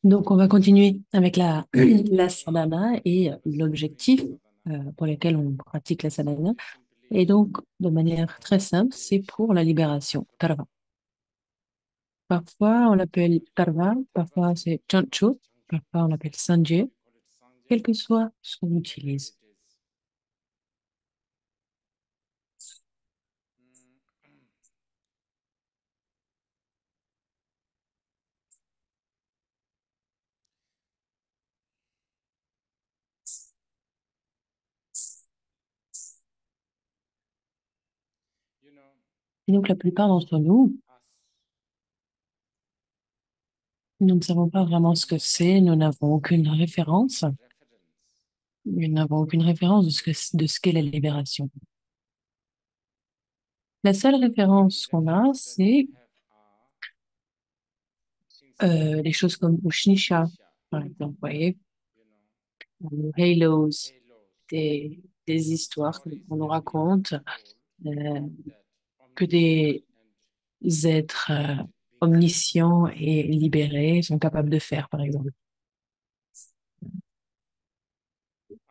Donc, on va continuer avec la sadhana et l'objectif pour lequel on pratique la sadhana. Et donc, de manière très simple, c'est pour la libération, tarva. Parfois, on l'appelle tarva, parfois c'est chancho, parfois on l'appelle sanjay, quel que soit ce qu'on utilise. Et donc, la plupart d'entre nous, nous ne savons pas vraiment ce que c'est, nous n'avons aucune référence, nous n'avons aucune référence de ce qu'est la libération. La seule référence qu'on a, c'est des choses comme Ushnisha, par exemple, vous voyez, ou Halos, des histoires qu'on nous raconte, euh, que des êtres omniscients et libérés sont capables de faire, par exemple.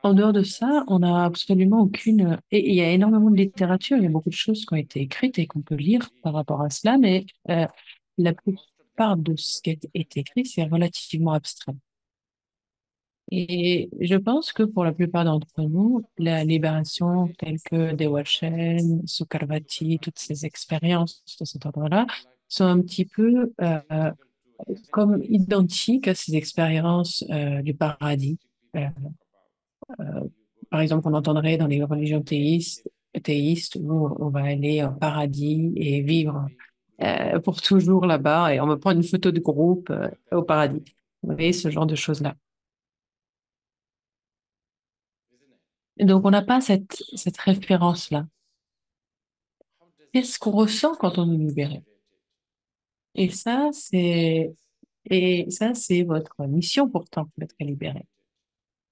En dehors de ça, on n'a absolument aucune... Et il y a énormément de littérature, il y a beaucoup de choses qui ont été écrites et qu'on peut lire par rapport à cela, mais la plupart de ce qui est écrit, c'est relativement abstrait. Et je pense que pour la plupart d'entre nous, la libération telle que Dewashen, Sukharvati, toutes ces expériences de cet ordre-là sont un petit peu comme identiques à ces expériences du paradis. Euh, Par exemple, on entendrait dans les religions théistes où on va aller au paradis et vivre pour toujours là-bas et on va prendre une photo de groupe au paradis. Vous voyez, ce genre de choses-là. Et donc, on n'a pas cette référence-là. Qu'est-ce qu'on ressent quand on est libéré? Et ça, c'est, et ça, c'est votre mission pourtant, d'être libéré.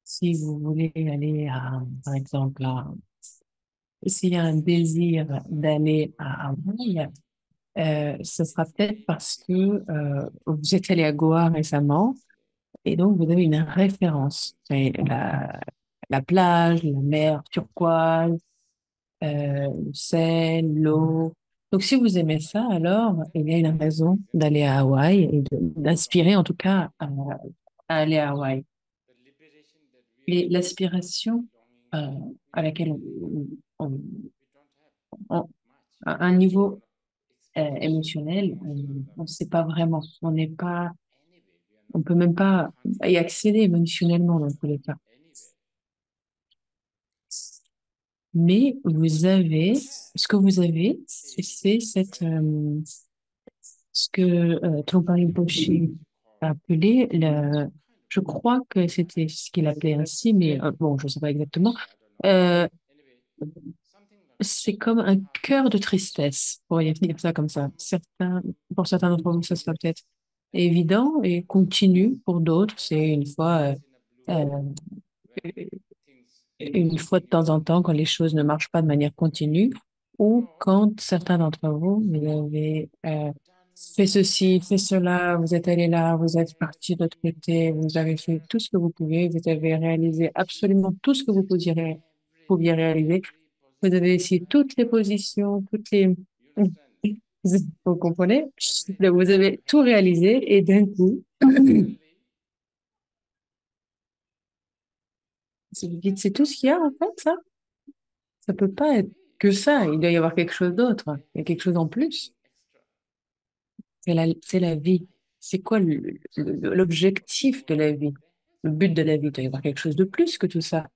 Si vous voulez aller à, par exemple, s'il y a un désir d'aller à Hawaï, ce sera peut-être parce que vous êtes allé à Goa récemment et donc vous avez une référence. C'est la plage, la mer turquoise, le sel, l'eau. Donc, si vous aimez ça, alors il y a une raison d'aller à Hawaï et d'inspirer en tout cas à aller à Hawaï. Et l'aspiration euh, à laquelle on- on- à un niveau émotionnel, on ne sait pas vraiment. On n'est pas, on peut même pas y accéder émotionnellement dans tous les cas. Mais vous avez, ce que vous avez, c'est ce que Trungpa Rinpoche a appelé je crois que c'était ce qu'il appelait ainsi, mais bon, je ne sais pas exactement. Euh, c'est comme un cœur de tristesse, pour y dire ça comme ça. Pour certains d'entre vous, ça sera peut-être évident et continu. Pour d'autres, c'est euh, une fois de temps en temps quand les choses ne marchent pas de manière continue ou quand certains d'entre vous, vous avez fait ceci, fait cela, vous êtes allé là, vous êtes parti de l'autre côté, vous avez fait tout ce que vous pouvez, vous avez réalisé absolument tout ce que pouviez réaliser. Vous avez essayé toutes les positions, toutes les... Vous comprenez? Vous avez tout réalisé et d'un coup, vous dites, c'est tout ce qu'il y a en fait, ça? Ça peut pas être que ça. Il doit y avoir quelque chose d'autre. Il y a quelque chose en plus. C'est la vie. C'est quoi l'objectif de la vie? Le but de la vie, il doit y avoir quelque chose de plus que tout ça.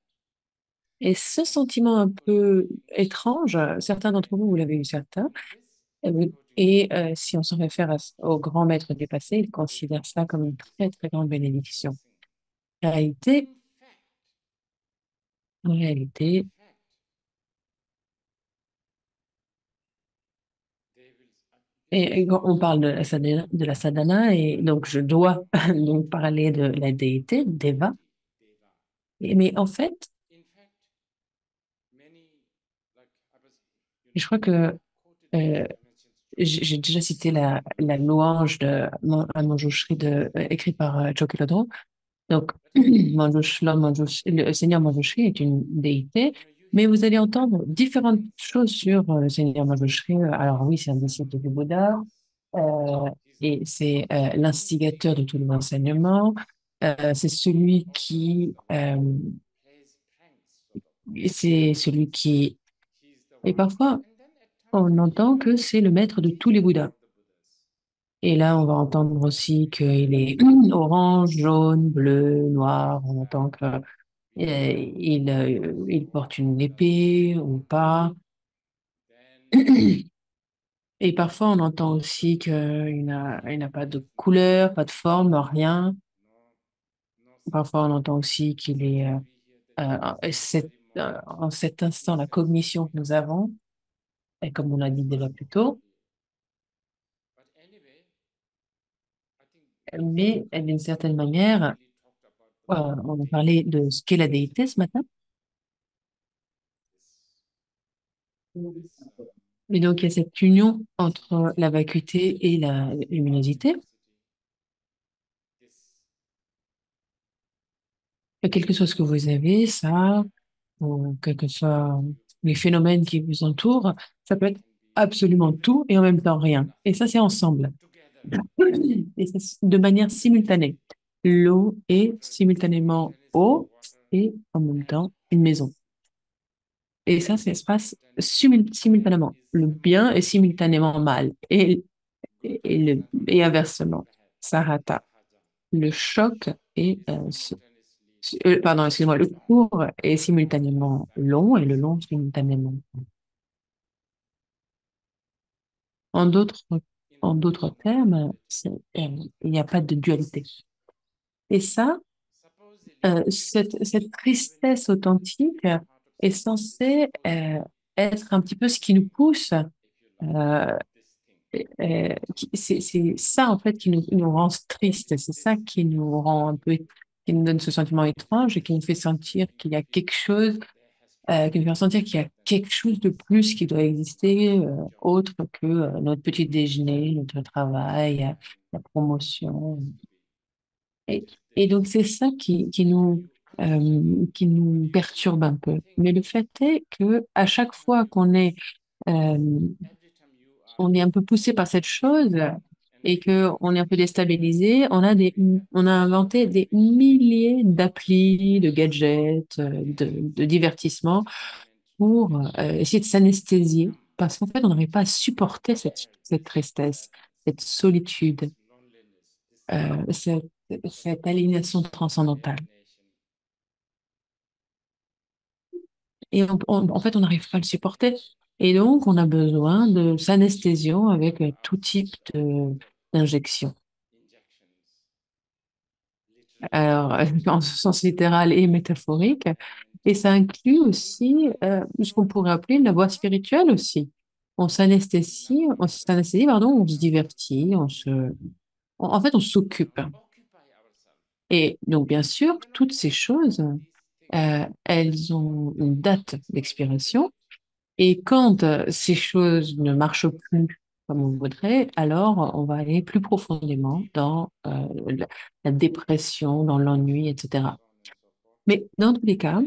Et ce sentiment un peu étrange, certains d'entre vous, vous l'avez eu certains, si on se réfère au grand maître du passé, il considère ça comme une très, très grande bénédiction. En réalité, en réalité, et quand on parle de la sadhana, et donc je dois donc parler de la déité, Deva. Mais en fait, je crois que j'ai déjà cité la louange de à Manjushri écrite par Chokiladro. Donc, le Seigneur Manjushri est une déité, mais vous allez entendre différentes choses sur le Seigneur Manjushri. Alors oui, c'est un disciple du Bouddha, euh, et c'est l'instigateur de tous les enseignements. C'est celui c'est celui qui, et parfois, on entend que c'est le maître de tous les Bouddhas. Et là, on va entendre aussi qu'il est orange, jaune, bleu, noir. On entend que il porte une épée ou pas. Et parfois, on entend aussi il n'a pas de couleur, pas de forme, rien. Parfois, on entend aussi qu'il est en cet instant, la cognition que nous avons, et comme on l'a dit déjà plus tôt, mais d'une certaine manière, on a parlé de ce qu'est la déité ce matin. Et donc, il y a cette union entre la vacuité et la luminosité. Et quel que soit ce que vous avez, ça, ou quels que soient les phénomènes qui vous entourent, ça peut être absolument tout et en même temps rien. Et ça, c'est ensemble. Et c'est de manière simultanée. L'eau est simultanément eau et en même temps une maison. Et ça se passe simultanément. Le bien est simultanément mal et inversement. Sarata. Le choc est, pardon, excuse-moi, le court est simultanément long et le long simultanément court. En d'autres, en d'autres termes, il n'y a pas de dualité. Et ça, cette tristesse authentique est censée être un petit peu ce qui nous pousse. euh, c'est ça en fait qui nous rend tristes. C'est ça qui nous rend un peu, qui nous donne ce sentiment étrange et qui nous fait sentir qu'il y a quelque chose, qui nous fait sentir qu'il y a quelque chose de plus qui doit exister, autre que notre petit déjeuner, notre travail, la promotion. Et, et donc, c'est ça qui nous perturbe un peu. Mais le fait est que à chaque fois euh, on est un peu poussé par cette chose et que on est un peu déstabilisé, on a inventé des milliers d'applis, de gadgets, de divertissements pour essayer de s'anesthésier parce qu'en fait, on n'arrive pas à supporter cette tristesse, cette solitude, cette, cette aliénation transcendantale. Et en fait, on n'arrive pas à le supporter. Et donc, on a besoin de s'anesthésion avec tout type d'injection. Alors, en ce sens littéral et métaphorique. Et ça inclut aussi ce qu'on pourrait appeler la voie spirituelle aussi. Pardon, on se divertit, en fait, on s'occupe. Et donc, bien sûr, toutes ces choses, elles ont une date d'expiration. Et quand ces choses ne marchent plus comme on voudrait, alors on va aller plus profondément dans la dépression, dans l'ennui, etc. Mais dans tous les cas,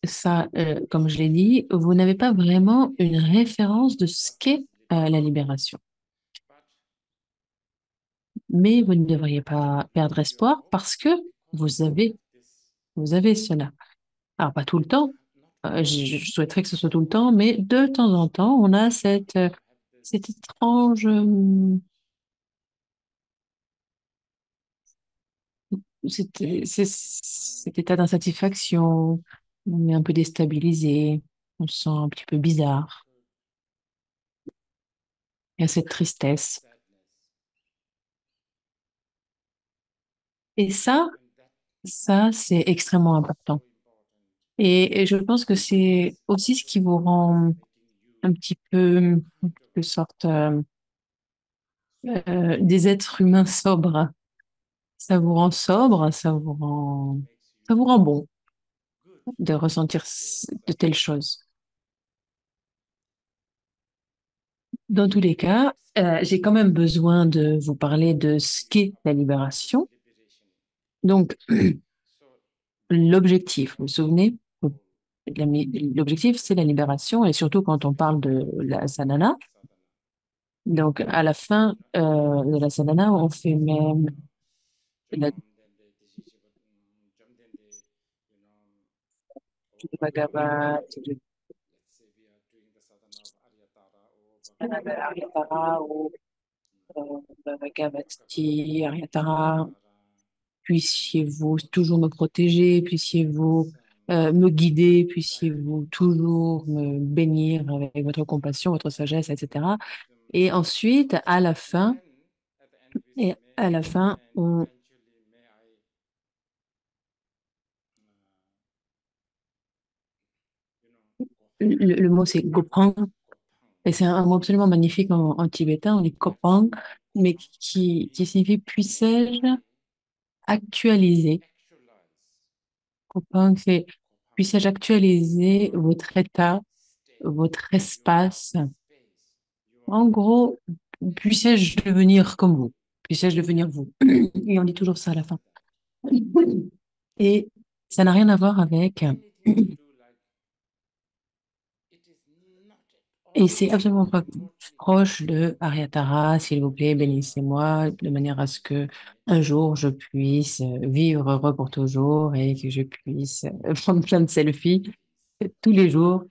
ça, comme je l'ai dit, vous n'avez pas vraiment une référence de ce qu'est la libération. Mais vous ne devriez pas perdre espoir parce que vous avez, vous avez cela. Alors, pas tout le temps. Je souhaiterais que ce soit tout le temps, mais de temps en temps, on a cette étrange, cet état d'insatisfaction. On est un peu déstabilisé, on se sent un petit peu bizarre. Il y a cette tristesse. Et ça, c'est extrêmement important. Et je pense que c'est aussi ce qui vous rend un petit peu, en quelque sorte, des êtres humains sobres. Ça vous rend sobre, ça vous rend bon de ressentir de telles choses. Dans tous les cas, j'ai quand même besoin de vous parler de ce qu'est la libération. Donc, l'objectif, vous vous souvenez? L'objectif, c'est la libération, et surtout quand on parle de la sadhana. Donc, à la fin de la sadhana, on fait même la le Bhagavad, le Aryatara ou Bhagavad Gita, Aryatara. Puissiez-vous toujours me protéger, puissiez-vous me guider, puissiez-vous toujours me bénir avec votre compassion, votre sagesse, etc. Et ensuite, à la fin, le mot c'est Gopang, et c'est un mot absolument magnifique en tibétain, on dit Gopang, mais qui signifie puissais-je actualiser. Gopang, c'est puissais-je actualiser votre état, votre espace. En gros, puissais-je devenir comme vous? Puissais-je devenir vous? Et on dit toujours ça à la fin. Et ça n'a rien à voir avec, et c'est absolument pas proche de Aryatara, s'il vous plaît, bénissez-moi, de manière à ce que un jour je puisse vivre heureux pour toujours et que je puisse prendre plein de selfies tous les jours.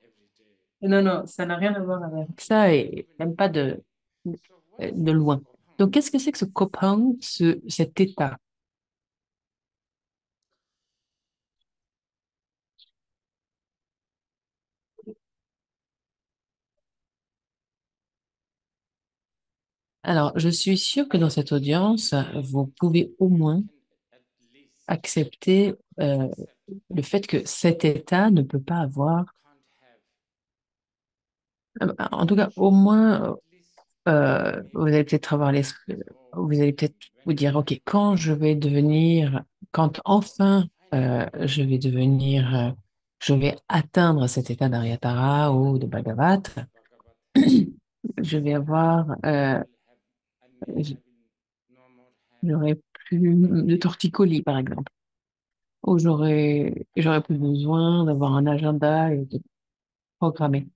Non, non, ça n'a rien à voir avec ça et même pas de loin. Donc, qu'est-ce que c'est que ce copain, cet état? Alors, je suis sûre que dans cette audience, vous pouvez au moins accepter le fait que cet état ne peut pas avoir, en tout cas, au moins, vous allez peut-être avoir l'esprit, vous allez peut-être vous dire, OK, quand enfin je vais devenir, je vais atteindre cet état d'Aryatara ou de Bhagavat, je vais avoir, j- j'aurai plus de torticolis, par exemple, ou j'aurai plus besoin d'avoir un agenda et de programmer.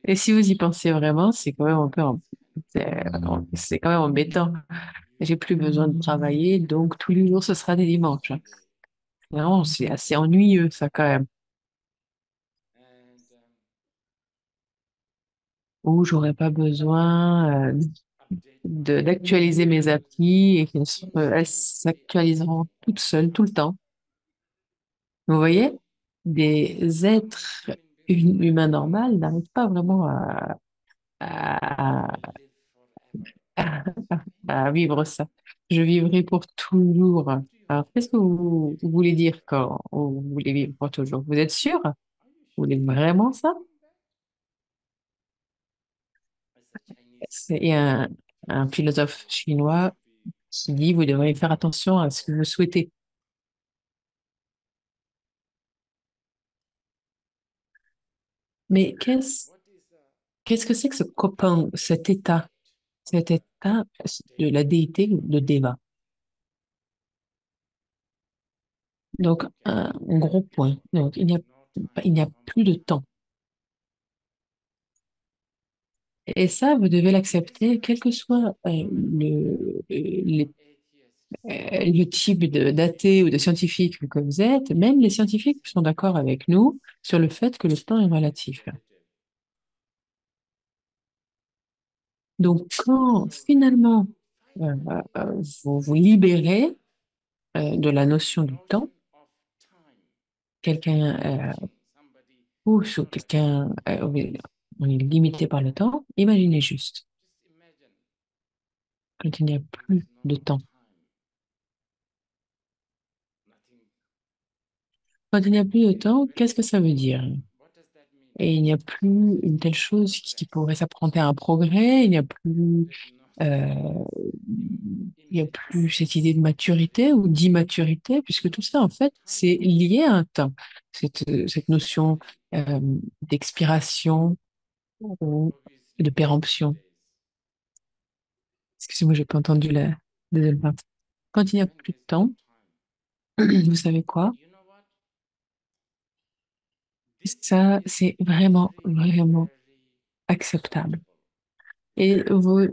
Et si vous y pensez vraiment, c'est quand même un peu, c'est c'est quand même embêtant. J'ai plus besoin de travailler, donc tous les jours, ce sera des dimanches, hein. Vraiment, c'est assez ennuyeux, ça, quand même. Ou j'aurais pas besoin d'actualiser mes applis et elles s'actualiseront toutes seules, tout le temps. Vous voyez, des êtres humains normaux n'arrivent pas vraiment à, à, à vivre ça. Je vivrai pour toujours. Alors, qu'est-ce que vous voulez dire quand vous voulez vivre pour toujours? Vous êtes sûr? Vous voulez vraiment ça? Il y a un philosophe chinois qui dit, vous devriez faire attention à ce que vous souhaitez. Mais qu'est-ce que c'est que ce copain, cet état de la déité de Deva? Donc, un gros point. Donc, il n'y a plus de temps. Et ça, vous devez l'accepter, quel que soit le type d'athée ou de scientifique que vous êtes. Même les scientifiques sont d'accord avec nous sur le fait que le temps est relatif. Donc, quand finalement vous vous libérez de la notion du temps, quelqu'un pousse ou on est limité par le temps, imaginez juste, quand il n'y a plus de temps. Quand il n'y a plus de temps, qu'est-ce que ça veut dire? Et il n'y a plus une telle chose qui pourrait s'apparenter à un progrès, euh, il n'y a plus cette idée de maturité ou d'immaturité, puisque tout ça, en fait, c'est lié à un temps. Cette notion d'expiration, de péremption. Excusez-moi, j'ai pas entendu la deuxième partie. Quand il n'y a plus de temps, vous savez quoi? Ça, c'est vraiment, vraiment acceptable. Et vous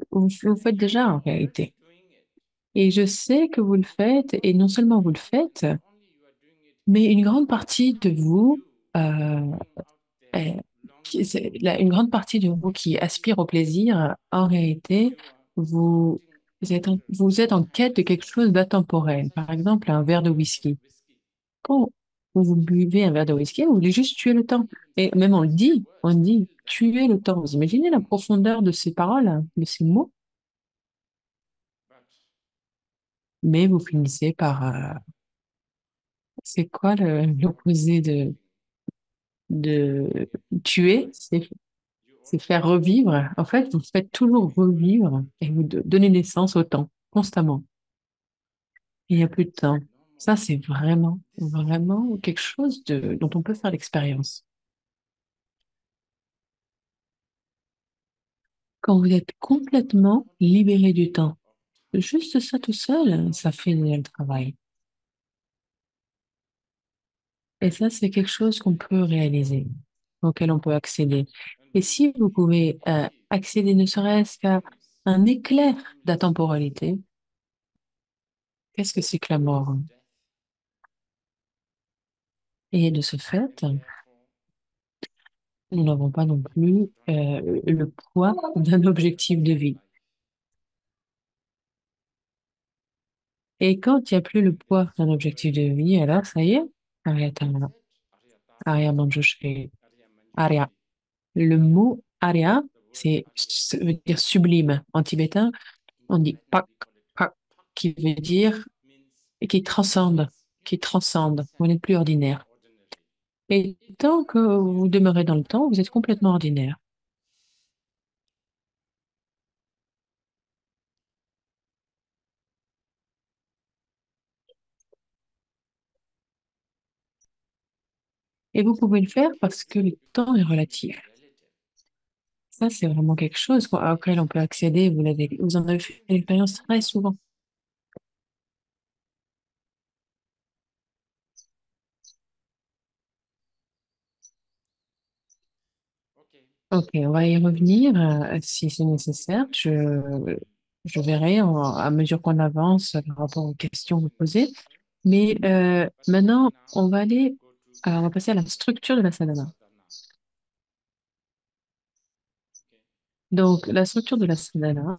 faites déjà en réalité. Et je sais que vous le faites, et non seulement vous le faites, mais une grande partie de vous, euh, est- une grande partie de vous qui aspire au plaisir, en réalité, vous, vous êtes en quête de quelque chose d'intemporel. Par exemple, un verre de whisky. Quand vous buvez un verre de whisky, vous voulez juste tuer le temps. Et même on dit tuer le temps. Vous imaginez la profondeur de ces paroles, hein, de ces mots? Mais vous finissez par, c'est quoi l'opposé de tuer? C'est faire revivre. En fait, vous faites toujours revivre et vous donnez naissance au temps, constamment. Il n'y a plus de temps. Ça, c'est vraiment, vraiment quelque chose dont on peut faire l'expérience. Quand vous êtes complètement libéré du temps. Juste ça tout seul, ça fait le travail. Et ça, c'est quelque chose qu'on peut réaliser, auquel on peut accéder. Et si vous pouvez accéder ne serait-ce qu'à un éclair d'atemporalité, qu'est-ce que c'est que la mort? Et de ce fait, nous n'avons pas non plus le poids d'un objectif de vie. Et quand il n'y a plus le poids d'un objectif de vie, alors ça y est, Arya Manjushri, Arya. Le mot Arya, ça veut dire sublime. En tibétain, on dit pak, pak, qui veut dire qui transcende, qui transcende. Vous n'êtes plus ordinaire. Et tant que vous demeurez dans le temps, vous êtes complètement ordinaire. Et vous pouvez le faire parce que le temps est relatif. Ça, c'est vraiment quelque chose auquel on peut accéder. Vous en avez fait l'expérience très souvent. Ok, on va y revenir si c'est nécessaire. Je verrai à mesure qu'on avance par rapport aux questions que vous posez. Mais maintenant, on va passer à la structure de la sadhana. Donc, la structure de la sadhana.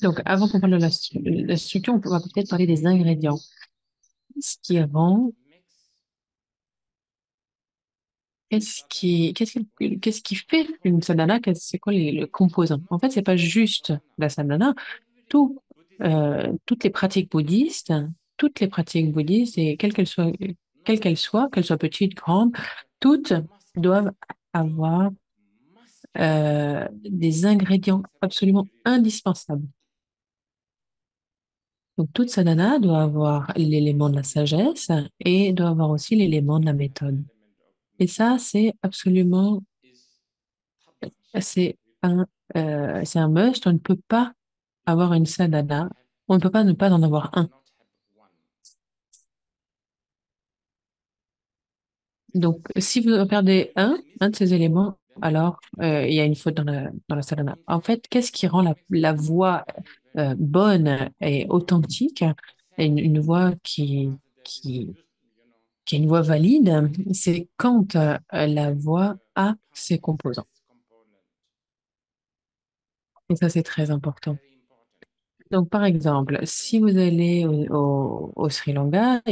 Donc, avant qu'on parle de la structure, on va peut-être parler des ingrédients. Ce qui rend, qu'est-ce qui fait une sadhana? C'est quoi les composants? En fait, c'est pas juste la sadhana. Tout, toutes les pratiques bouddhistes, et qu'elles soient petites, grandes, toutes doivent avoir des ingrédients absolument indispensables. Donc, toute sadhana doit avoir l'élément de la sagesse et doit avoir aussi l'élément de la méthode. Et ça, c'est c'est un must. On ne peut pas avoir une sadhana. On ne peut pas ne pas en avoir un. Donc, si vous en perdez un de ces éléments, alors il y a une faute dans la sadhana. En fait, qu'est-ce qui rend la voix bonne et authentique, et une voix qui, qui est une voix valide, c'est quand la voix a ses composants. Et ça, c'est très important. Donc, par exemple, si vous allez au Sri Lanka,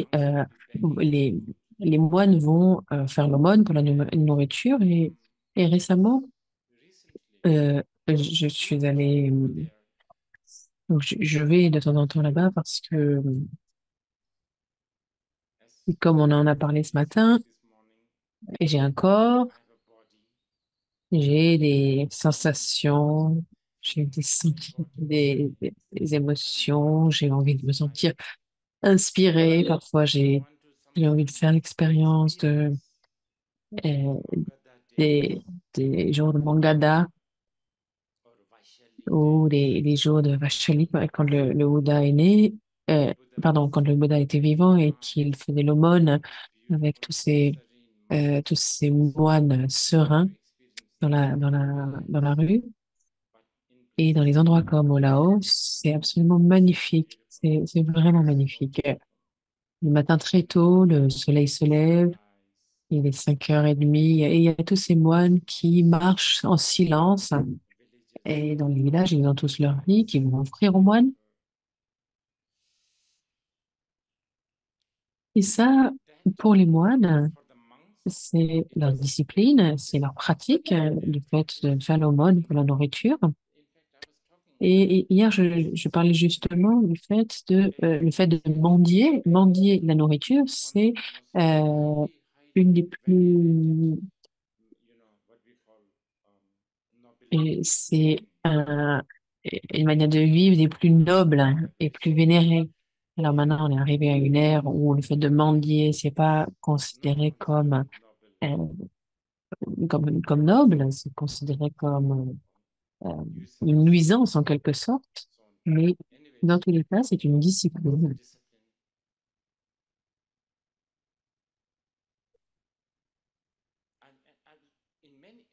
les, les moines vont faire l'aumône pour la nourriture. Et récemment, je suis allée, donc je vais de temps en temps là-bas parce que, comme on en a parlé ce matin, j'ai un corps, j'ai des sensations, j'ai des émotions, j'ai envie de me sentir inspirée. Parfois, j'ai envie de faire l'expérience de des, des jours de Mangada ou les jours de Vachali quand le Bouddha est né, euh, pardon, quand le Bouddha était vivant et qu'il faisait l'aumône avec tous ces moines sereins dans la rue. Et dans les endroits comme au Laos, c'est absolument magnifique. C'est vraiment magnifique. Le matin très tôt, le soleil se lève, il est 5h30, et il y a tous ces moines qui marchent en silence. Et dans les villages, ils ont tous leur lit qu'ils vont offrir aux moines. Et ça, pour les moines, c'est leur discipline, c'est leur pratique, le fait de faire l'aumône pour la nourriture. Et hier, je parlais justement le fait de mendier la nourriture, c'est euh, une des plus, et c'est une manière de vivre des plus nobles et plus vénérées. Alors maintenant, on est arrivé à une ère où le fait de mendier, c'est pas considéré euh, comme noble, c'est considéré comme une nuisance en quelque sorte. Mais dans tous les cas, c'est une discipline.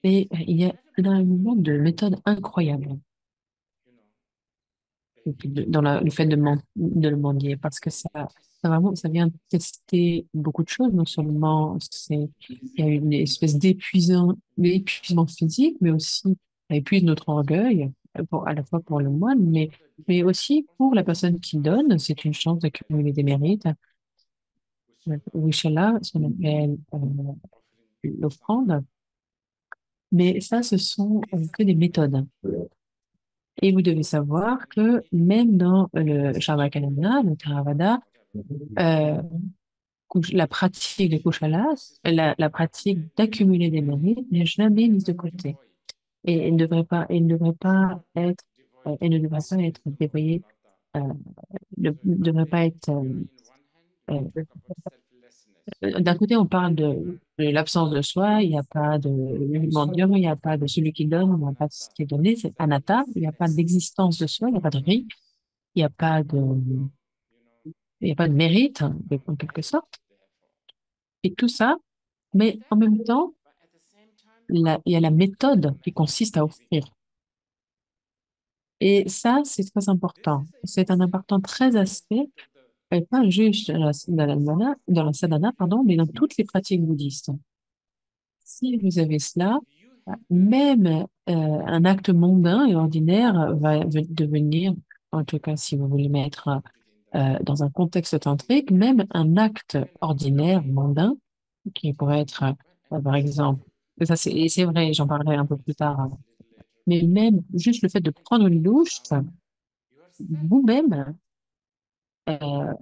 Et il y a énormément de méthodes incroyables le fait de le mendier, parce que ça vient tester beaucoup de choses. Non seulement il y a une espèce d'épuisement physique, mais aussi ça épuise notre orgueil, à la fois pour le moine, mais aussi pour la personne qui donne. C'est une chance d'accumuler des mérites. Wishala, ce qu'on appelle l'offrande. Mais ça, ce sont que des méthodes. Et vous devez savoir que même dans le Charvakanana, le Theravada, euh, la pratique de Kushalas, la pratique d'accumuler des mérites n'est jamais mise de côté. Et elle ne devrait pas être dévoyée, euh, ne devrait pas être, euh, d'un côté, on parle de l'absence de soi, il n'y a pas de mendiant, il n'y a pas de celui qui donne, il n'y a pas de ce qui est donné, c'est anatta, il n'y a pas d'existence de soi, il n'y a pas de vie, il n'y a pas de, il y a pas de mérite, hein, en quelque sorte. Et tout ça, mais en même temps, il y a la méthode qui consiste à offrir. Et ça, c'est très important. C'est un important très aspect, pas juste dans la sadhana, pardon, mais dans toutes les pratiques bouddhistes. Si vous avez cela, même un acte mondain et ordinaire devenir, en tout cas si vous voulez mettre dans un contexte tantrique, même un acte ordinaire, mondain, qui pourrait être, par exemple, et ça c'est vrai, j'en parlerai un peu plus tard, hein, mais même juste le fait de prendre une douche, vous-même, euh,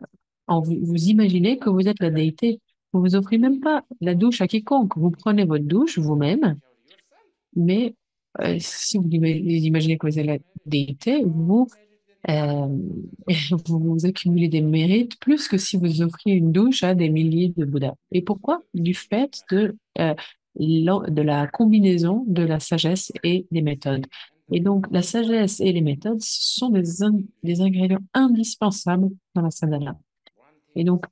vous imaginez que vous êtes la déité. Vous vous offrez même pas la douche à quiconque. Vous prenez votre douche vous-même. Mais si imaginez que vous êtes la déité, euh, vous accumulez des mérites plus que si vous offriez une douche à des milliers de Bouddhas. Et pourquoi? Du fait de la combinaison de la sagesse et des méthodes. Et donc, la sagesse et les méthodes sont des ingrédients indispensables dans la sadhana. Et donc,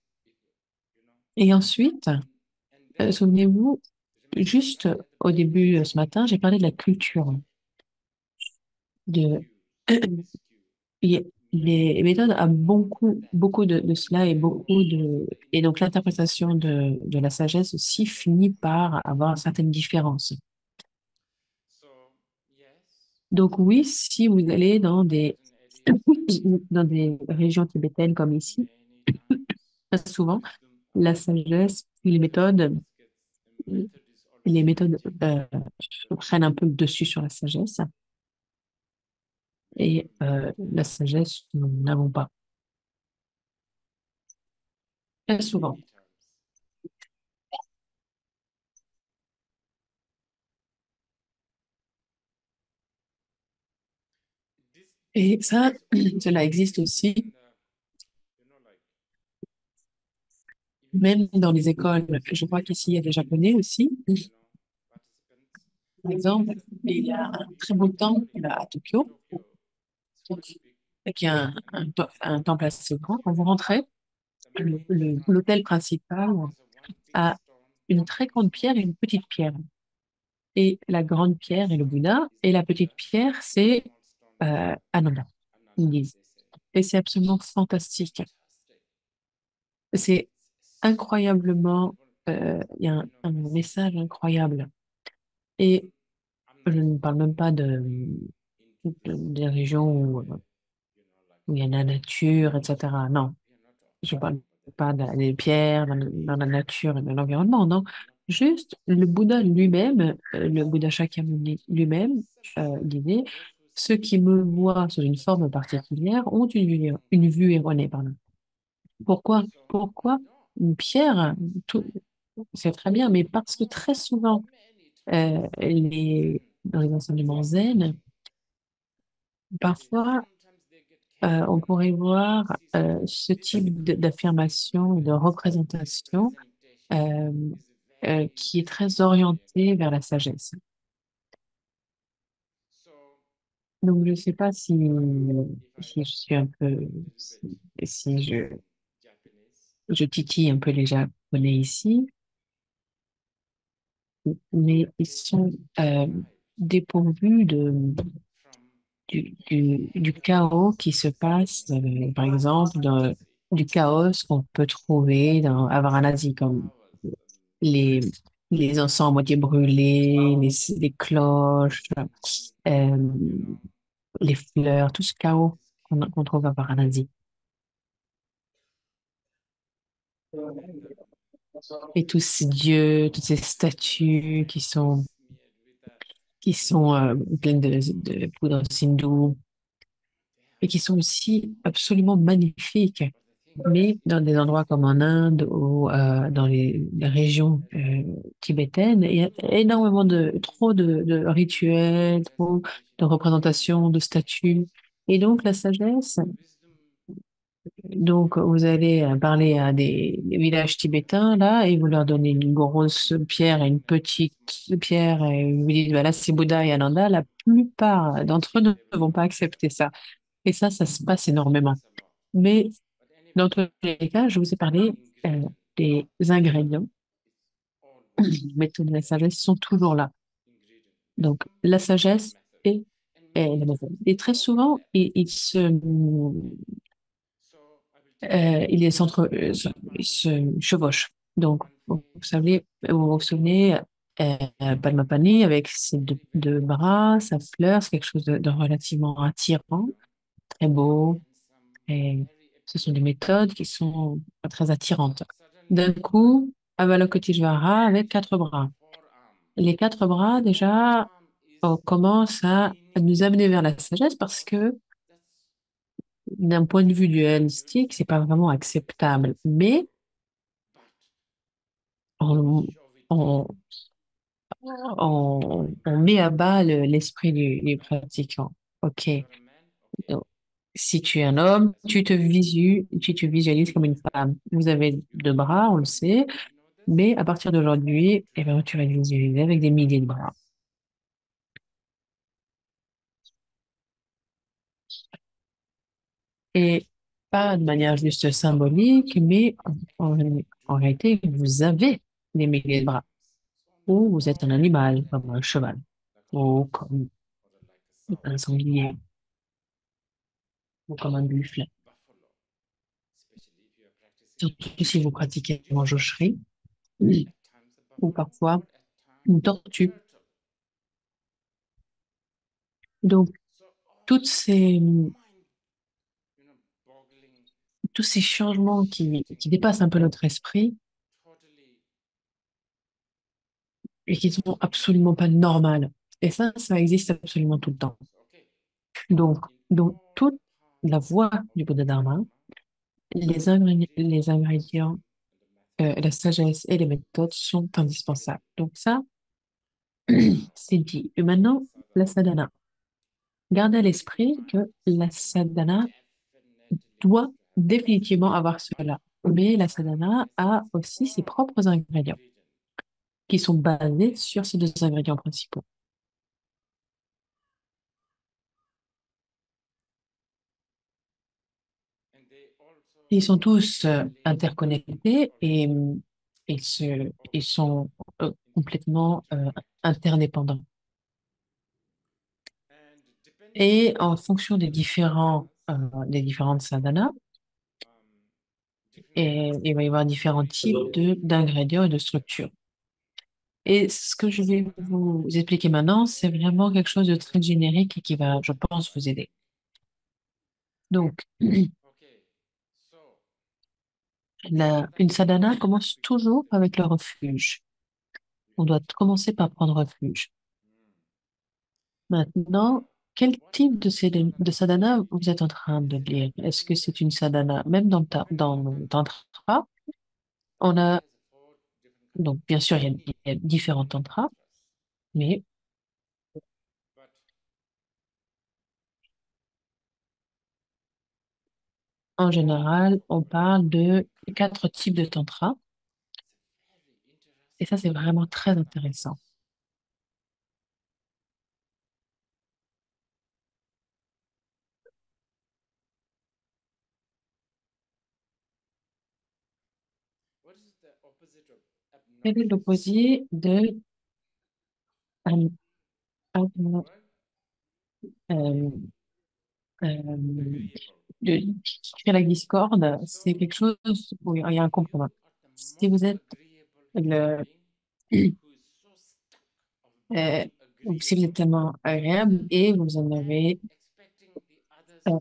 et ensuite, souvenez-vous, juste au début ce matin, j'ai parlé de la culture de les méthodes a beaucoup de cela et donc l'interprétation de la sagesse aussi finit par avoir certaines différences. Donc oui, si vous allez dans des régions tibétaines comme ici, très souvent, la sagesse, les méthodes prennent un peu le dessus sur la sagesse et la sagesse, nous n'avons pas très souvent. Et ça, cela existe aussi, même dans les écoles. Je crois qu'ici, il y a des Japonais aussi. Par exemple, il y a un très beau temple à Tokyo, qui est un temple assez grand. Quand vous rentrez, l'hôtel principal a une très grande pierre et une petite pierre. Et la grande pierre est le Bouddha, et la petite pierre, c'est Ananda, ils disent. Et c'est absolument fantastique. C'est incroyablement, il y a un message incroyable. Et je ne parle même pas des régions où il y a la nature, etc. Non, je parle pas des pierres, dans la nature et dans l'environnement, non. Juste le Bouddha lui-même, le Bouddha Shakyamuni lui-même, disait, ceux qui me voient sous une forme particulière ont une vue erronée, pardon. Pourquoi? Pourquoi une pierre, tout, c'est très bien, mais parce que très souvent, dans les enseignements zen, parfois, on pourrait voir ce type d'affirmation et de représentation euh, qui est très orienté vers la sagesse. Donc, je ne sais pas si je suis un peu, si je titille un peu les Japonais ici, mais ils sont dépourvus du chaos qui se passe, par exemple, du chaos qu'on peut trouver à Varanasi, comme les, les encens à moitié brûlés, les cloches, euh, les fleurs, tout ce chaos qu'on trouve à Varanasi. Et tous ces dieux, toutes ces statues qui sont pleines de poudre sindoux et qui sont aussi absolument magnifiques. Mais dans des endroits comme en Inde ou dans les régions tibétaines, il y a énormément trop de rituels, trop de représentations, de statues. Et donc la sagesse, donc vous allez parler à des villages tibétains là et vous leur donnez une grosse pierre et une petite pierre et vous dites voilà c'est Bouddha et Ananda, la plupart d'entre eux ne vont pas accepter ça. Et ça se passe énormément. Mais dans tous les cas, je vous ai parlé des ingrédients. Les méthodes de la sagesse sont toujours là. Donc, la sagesse est la méthode. Et très souvent, ils se chevauchent. Donc, vous vous souvenez, Padma Pani avec ses deux bras, sa fleur, c'est quelque chose de relativement attirant, très beau. Et ce sont des méthodes qui sont très attirantes. D'un coup, Avalokiteshvara avec quatre bras. Les quatre bras, déjà, on commence à nous amener vers la sagesse parce que d'un point de vue dualistique, c'est pas vraiment acceptable. Mais on, on, on met à bas l'esprit du pratiquant. OK. Donc, si tu es un homme, tu te visualises comme une femme. Vous avez deux bras, on le sait. Mais à partir d'aujourd'hui, eh ben, tu vas les visualiser avec des milliers de bras. Et pas de manière juste symbolique, mais en, en réalité, vous avez des milliers de bras. Ou vous êtes un animal, comme un cheval, ou comme un sanglier, ou comme un buffle. Surtout si vous pratiquez la mangeocherie, ou parfois une tortue. Donc, toutes ces, tous ces changements qui dépassent un peu notre esprit, et qui sont absolument pas normales. Et ça existe absolument tout le temps. Donc, toute la voie du Bouddha Dharma, les ingrédients, la sagesse et les méthodes sont indispensables. Donc ça, c'est dit. Et maintenant, la sadhana. Gardez à l'esprit que la sadhana doit définitivement avoir cela. Mais la sadhana a aussi ses propres ingrédients qui sont basés sur ces deux ingrédients principaux. Ils sont tous interconnectés et ils sont complètement interdépendants. Et en fonction des différentes sadhanas, il va y avoir différents types d'ingrédients et de structures. Et ce que je vais vous expliquer maintenant, c'est vraiment quelque chose de très générique et qui va, je pense, vous aider. Donc, une sadhana commence toujours avec le refuge. On doit commencer par prendre refuge. Maintenant, quel type de sadhana vous êtes en train de lire? Est-ce que c'est une sadhana, même dans le tantra, on a, donc bien sûr, il y a différents tantras, mais en général, on parle de quatre types de tantra, et ça, c'est vraiment très intéressant. Quel est l'opposé euh, euh, euh, qui crée la discorde? C'est quelque chose où il y a un compromis. Si vous êtes le, euh, si vous êtes tellement agréable et vous en avez,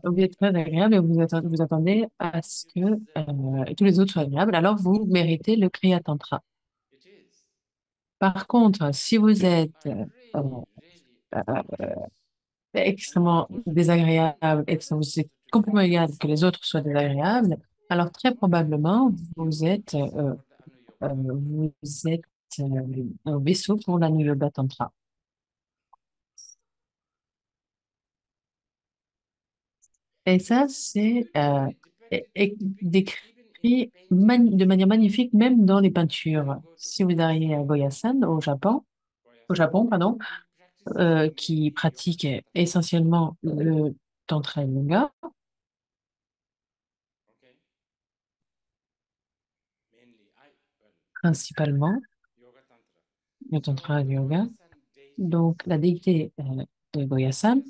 vous êtes très agréable et vous attendez à ce que tous les autres soient agréables, alors vous méritez le Kriya Tantra. Par contre, si vous êtes euh, extrêmement désagréable et que vous êtes complètement égal que les autres soient désagréables, alors très probablement vous êtes un vaisseau pour la Yoga Tantra. Et ça, c'est décrit de manière magnifique, même dans les peintures. Si vous arrivez à Goyasan, au Japon, pardon, qui pratique essentiellement le Tantra Yoga, principalement le Tantra Yoga. Donc, la déité de Goyasan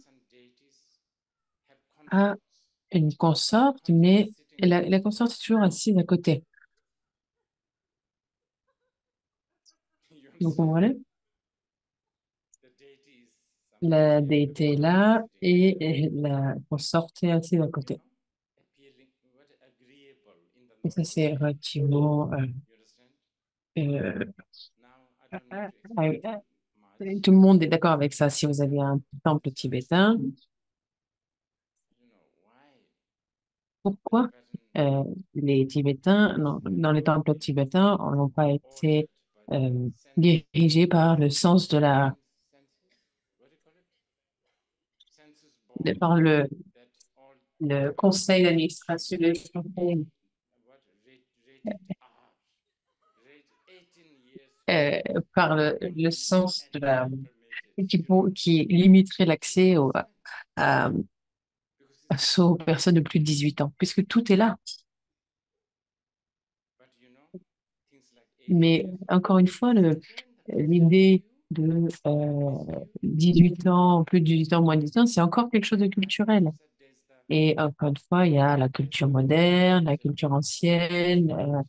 a une consorte, mais la consorte est toujours assise à côté. Vous comprenez? La déité est là et la consorte est assise à côté. Et ça, c'est relativement... euh, tout le monde est d'accord avec ça. Si vous avez un temple tibétain, pourquoi les Tibétains, non, dans les temples tibétains, n'ont pas été dirigés par le sens par le conseil d'administration, euh, par le sens qui limiterait l'accès aux personnes de plus de 18 ans, puisque tout est là. Mais encore une fois, l'idée de 18 ans, plus de 18 ans, moins de 18 ans, c'est encore quelque chose de culturel. Et encore une fois, il y a la culture moderne, la culture ancienne,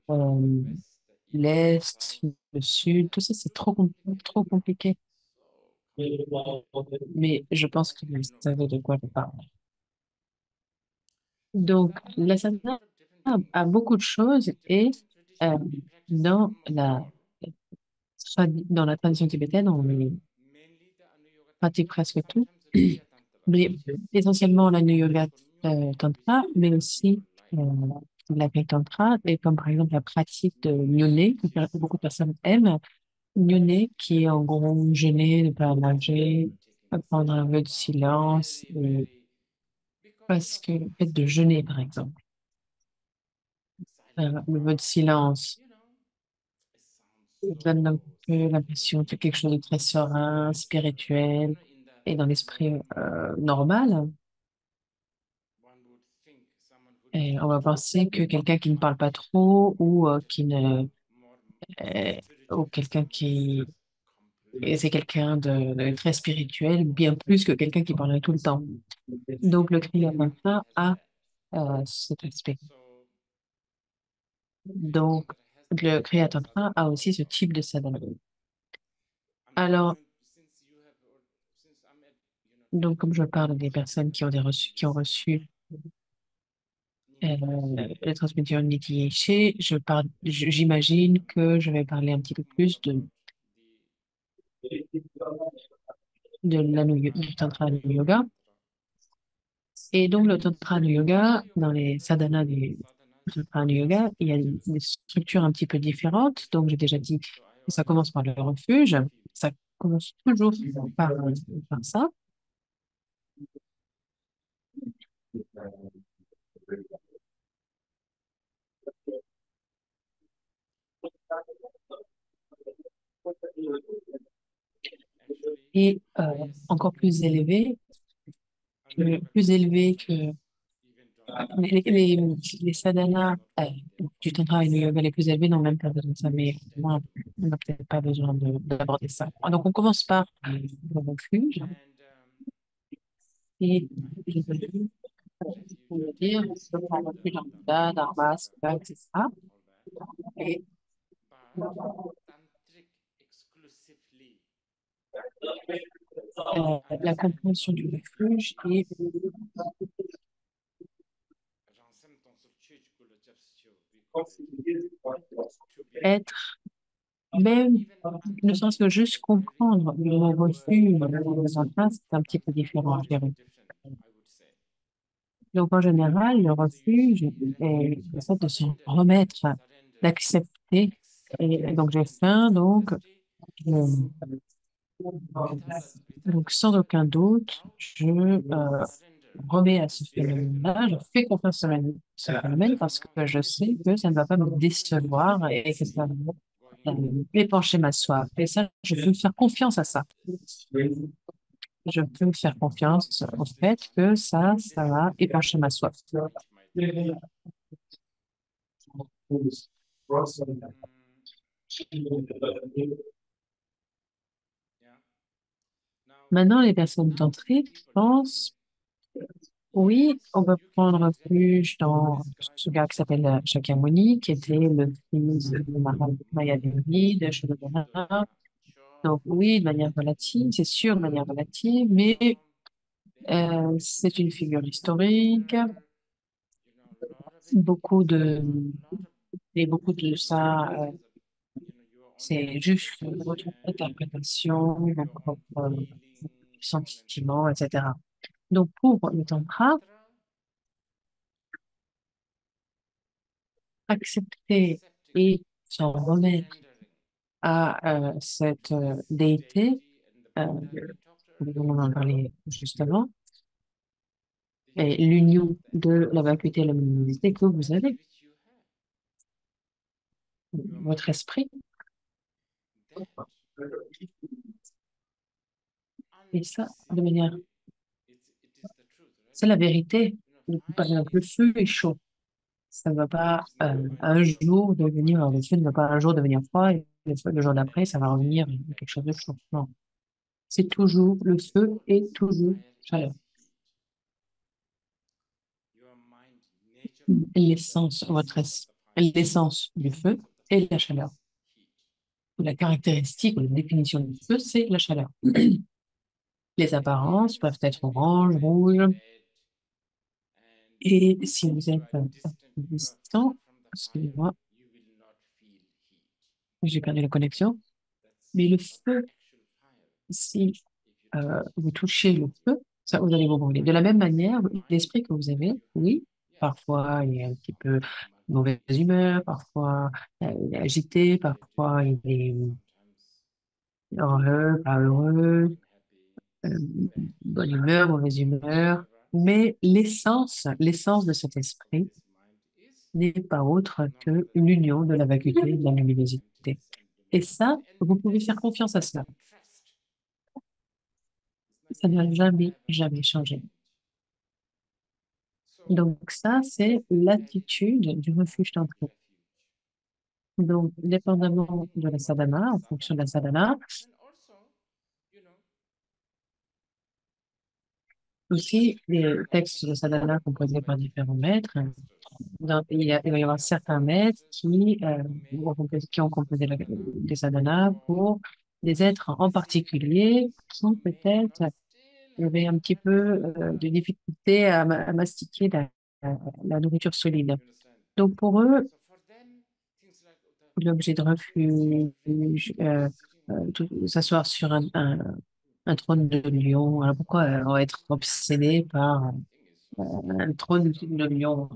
euh, l'Est, le Sud, tout ça, c'est trop compliqué. Mais je pense que vous savez de quoi je parle. Donc, la sadhana a beaucoup de choses et euh, dans dans la tradition tibétaine, on pratique presque tout. Mais essentiellement la Yoga Tantra, mais aussi euh, la Grey Tantra, et comme par exemple la pratique de Nyone, que beaucoup de personnes aiment. Nyone, qui est en gros jeûner, ne pas nager, prendre un peu de silence, parce que le fait de jeûner, par exemple, le vœu de silence donne un peu l'impression de quelque chose de très serein, spirituel, et dans l'esprit normal. Et on va penser que quelqu'un qui ne parle pas trop ou qui ne euh, ou quelqu'un qui et c'est quelqu'un de très spirituel, bien plus que quelqu'un qui parle tout le temps. Donc le Kriyamantra a cet aspect. Donc le Kriyatantra a aussi ce type de sadhana. Alors, donc comme je parle des personnes qui ont reçu la transmission initiée, j'imagine que je vais parler un petit peu plus de du Tantra du yoga. Et donc, le Tantra du yoga, dans les sadhanas du Tantra du yoga, il y a des structures un petit peu différentes. Donc, j'ai déjà dit que ça commence par le refuge. Ça commence toujours par, par ça. Et encore plus élevé que les sadhanas du tantra et du yoga les plus élevés n'ont même pas besoin de ça, mais moi, on n'a peut-être pas besoin d'aborder ça. Donc, on commence par le refuge et je veux dire, je prends le refuge en Bouddha, Dharma, Sangha, etc. Et la compréhension du refuge et être, même, ne serait-ce que juste comprendre le mot refuge, le tantra, c'est un petit peu différent, je dirais. Donc, en général, le refuge est le fait de se remettre, d'accepter. Et donc, j'ai faim, je- donc sans aucun doute, je remets à ce phénomène-là, je fais confiance à ce phénomène parce que je sais que ça ne va pas me décevoir et que ça va épancher ma soif. Et ça, je peux faire confiance à ça. Je peux faire confiance au fait que ça va épancher ma soif. Maintenant, les personnes tantriques pensent, oui, on peut prendre refuge dans ce gars qui s'appelle Shakyamuni, qui était le fils de Mahadevi, de Shodhana. Donc oui, de manière relative, c'est sûr, de manière relative, mais c'est une figure historique. Beaucoup de, beaucoup de ça, c'est juste votre interprétation, donc votre sentiment, etc. Donc pour le tantra, accepter et s'en remettre à cette déité, euh, dont on en parlait justement, et l'union de la vacuité et la luminosité que vous avez, votre esprit. Et ça, de manière, c'est la vérité. Par exemple, le feu est chaud. Ça ne va pas un jour devenir, le feu ne va pas un jour devenir froid et le jour d'après, ça va revenir quelque chose de chaud. Non. C'est toujours, le feu est toujours chaleur. L'essence, l'essence du feu est la chaleur. La caractéristique ou la définition du feu, c'est la chaleur. Les apparences peuvent être orange, rouge, et si vous êtes distant, excusez-moi, j'ai perdu la connexion, mais le feu, si vous touchez le feu, ça, vous allez vous brûler. De la même manière, l'esprit que vous avez, oui, parfois il est un petit peu mauvaise humeur, parfois il est agité, parfois il est heureux, pas heureux, euh, bonne humeur, mauvaise humeur. Mais l'essence de cet esprit n'est pas autre que l'union de la vacuité et de la luminosité. Et ça, vous pouvez faire confiance à cela. Ça n'a jamais, jamais changé. Donc ça, c'est l'attitude du refuge tantrique. Donc, dépendamment de la sadhana, en fonction de la sadhana, aussi les textes de sadhana composés par différents maîtres. Il va y avoir certains maîtres qui ont composé les sadhanas pour des êtres en particulier qui peut-être avaient un petit peu de difficulté à mastiquer la nourriture solide. Donc pour eux, l'objet de refuge, s'asseoir sur un trône de lion. Alors pourquoi on va être obsédé par un trône de lion?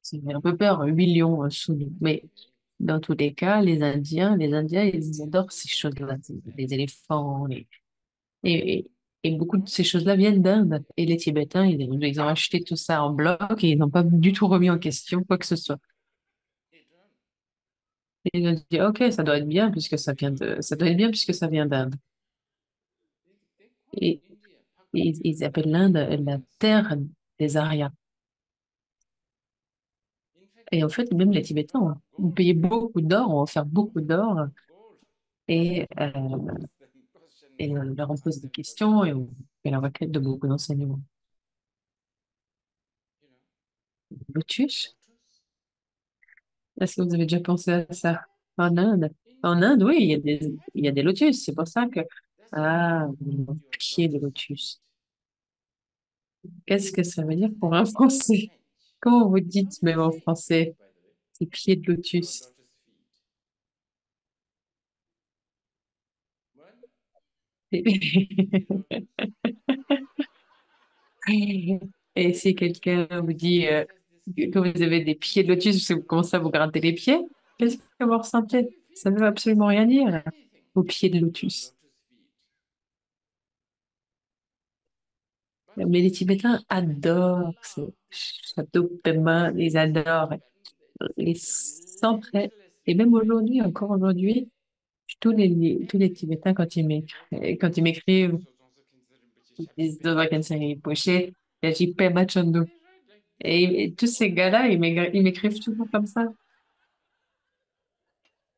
C'est un peu peur, 8 lions sous nous. Mais dans tous les cas, les Indiens, ils adorent ces choses-là, les éléphants, et, et beaucoup de ces choses-là viennent d'Inde. Et les Tibétains, ils ont acheté tout ça en bloc et ils n'ont pas du tout remis en question quoi que ce soit. Et ils ont dit, OK, ça doit être bien puisque ça vient d'Inde. Et, ils appellent l'Inde la terre des Aryas. Et en fait, même les Tibétains ont payé beaucoup d'or, ont offert beaucoup d'or et, euh, et leur ont posé des questions et ont fait la requête de beaucoup d'enseignements. Lotus, est-ce que vous avez déjà pensé à ça? En Inde? En Inde, oui, il y a des lotus. C'est pour ça que, ah, pied de lotus. Qu'est-ce que ça veut dire pour un Français? Comment vous dites même en français, ces pieds de lotus? Et si quelqu'un vous dit que vous avez des pieds de lotus, vous commencez à vous gratter les pieds, qu'est-ce que vous ressentez? Ça ne veut absolument rien dire, vos pieds de lotus. Mais les Tibétains adorent ce château de Pema, ils adorent les centres. Et même aujourd'hui, encore aujourd'hui, tous les Tibétains, quand ils m'écrivent, ils disent Dova Kensei Poché, Yaji Pema Chondo. Et tous ces gars-là, ils m'écrivent toujours comme ça.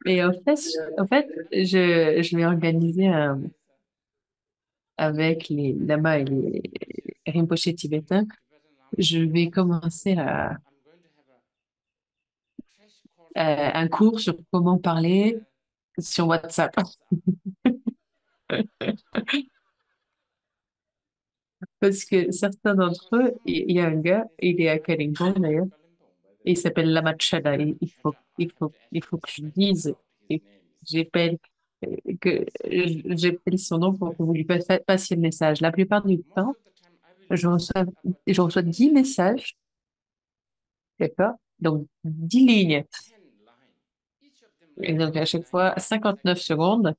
Et en fait, je vais organiser avec les lamas et les rinpochés tibétains, je vais commencer un cours sur comment parler sur WhatsApp. Parce que certains d'entre eux, il y a un gars, il est à Kalimpong d'ailleurs, et il s'appelle Lama Chada. Il faut que je dise, et j'appelle, j'appelle son nom pour que vous lui passiez le message. La plupart du temps, je reçois 10 messages, d'accord? Donc, 10 lignes. Et donc, à chaque fois, 59 secondes.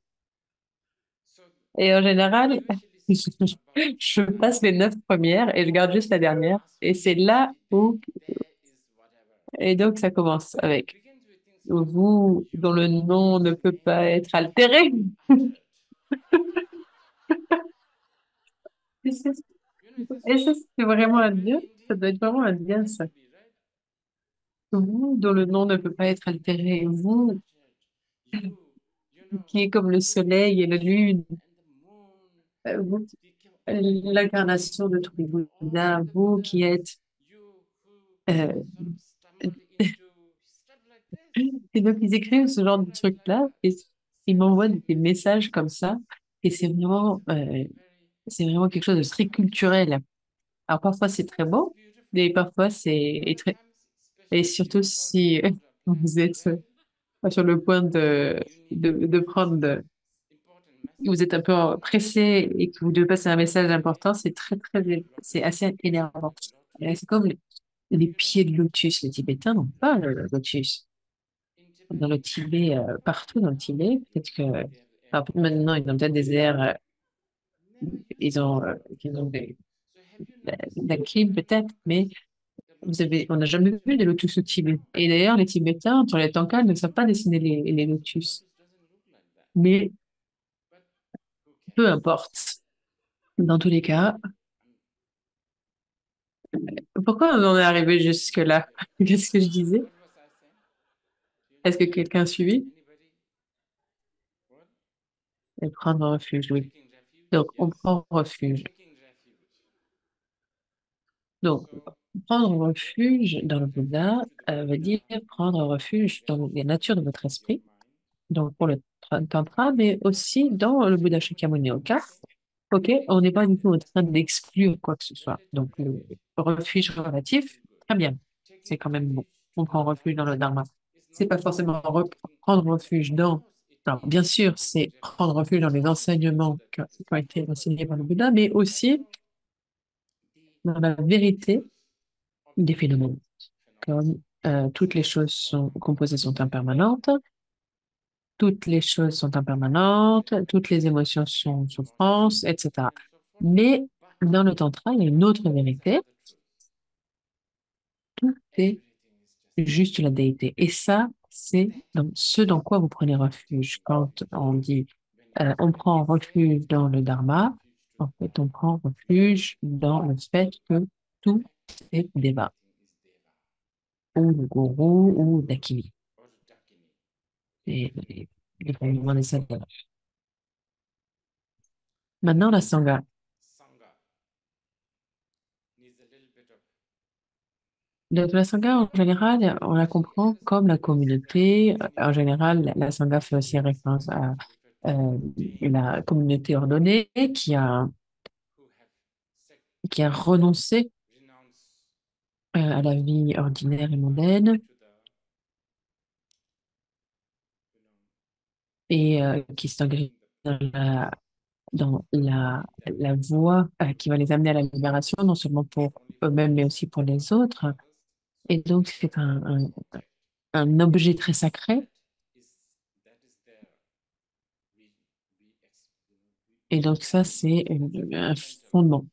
Et en général, je passe les 9 premières et je garde juste la dernière. Et c'est là où... Et donc, ça commence avec vous, dont le nom ne peut pas être altéré. Et c'est et ça, c'est vraiment indien. Ça doit être vraiment indien, ça. Vous, dont le nom ne peut pas être altéré. Vous, qui est comme le soleil et la lune. Vous, l'incarnation de tous les Bouddhas. Vous qui êtes... euh, Et donc, ils écrivent ce genre de trucs-là et ils m'envoient des messages comme ça. Et c'est vraiment quelque chose de très culturel. Alors, parfois, c'est très beau, mais parfois, et surtout si vous êtes sur le point de vous êtes un peu pressé et que vous devez passer un message important, c'est assez énervant. Et c'est comme les pieds de lotus. Les Tibétains n'ont pas le lotus. Dans le Tibet, partout dans le Tibet. Peut-être que alors, maintenant, ils ont peut-être des airs, ils ont la clim peut-être, mais on n'a jamais vu de lotus au Tibet. Et d'ailleurs, les Tibétains, sur les Tankas, ne savent pas dessiner les lotus. Mais peu importe. Dans tous les cas, Pourquoi on en est arrivé jusque-là? Qu'est-ce que je disais? What was I saying? Do you Est-ce que quelqu'un a suivi? anybody? What? Et prendre refuge, oui. Taking refuge? Donc, on Yes. prend refuge. Taking refuge. Donc, So prendre what do you refuge mean dans le by Bouddha refuge with the veut Buddha? dire prendre refuge dans la nature de votre In your esprit, mind? donc pour le Tantra, mais aussi dans le Bouddha Shakyamuni Yoga. OK, on n'est pas du tout en train d'exclure quoi que ce soit. Donc, Relative le refuge. refuge relatif, Very good. très bien. C'est Taking quand même bon. refuge On to the prend refuge dans Dharma le Dharma. is C'est not pas just forcément taking. prendre refuge Of dans, course, it alors, bien is sûr, c'est in prendre general, refuge dans les so enseignements that qui ont été enseignés par le Bouddha, but mais aussi also the dans la vérité truth of des the phénomènes. phenomena. Comme toutes les choses sont Or composées sont impermanentes, toutes les choses sont impermanentes, toutes les émotions sont souffrances, etc. and so forth. Mais But dans le tantra, il y a une autre there is vérité, another truth. tout est Everything is just there. juste la déité. Et ça, c'est That dans ce is dans quoi vous prenez refuge. taking Quand refuge. on dit When you on prend say refuge dans le taking dharma, refuge to en the fait, on Dharma, prend refuge dans le fait que tout est Deva, everything is Deva ou le gourou, ou Dakini, or Dakini. et, Very good. et les fondements des sadhanas. Now, Maintenant, la Sangha. Sangha needs a little bit of. Donc, la Sangha, en général, on la Actually, comprend let us comme la communauté. En anybody général, la Sangha fait aussi référence à refer to euh, ordained la communauté ordonnée who have sec- qui a renoncé renounced à la vie ordinaire et mondaine to the you know et qui s'engage taking the dans path in that la voie qui va les amener à la libération, non seulement pour only for eux-mêmes, mais aussi themselves pour les but for autres. others. So Et donc, that c'est is the object. un objet très sacré. Is that is their we Et donc, ça, c'est un and so fondement.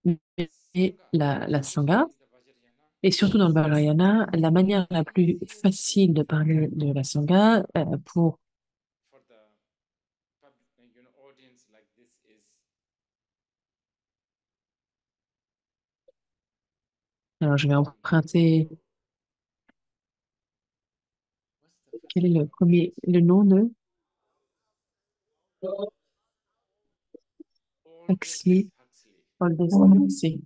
but Et Sangha, la Sangha, especially in the Vajrayana, et surtout dans le Vajrayana, la manière la plus easiest way facile de parler de la Sangha pour... for the public, audience like this is Alors, je vais what's emprunter... the Quel first est name le of this? premier... Le nom de Aldous Huxley? Huxley. Aldous Huxley.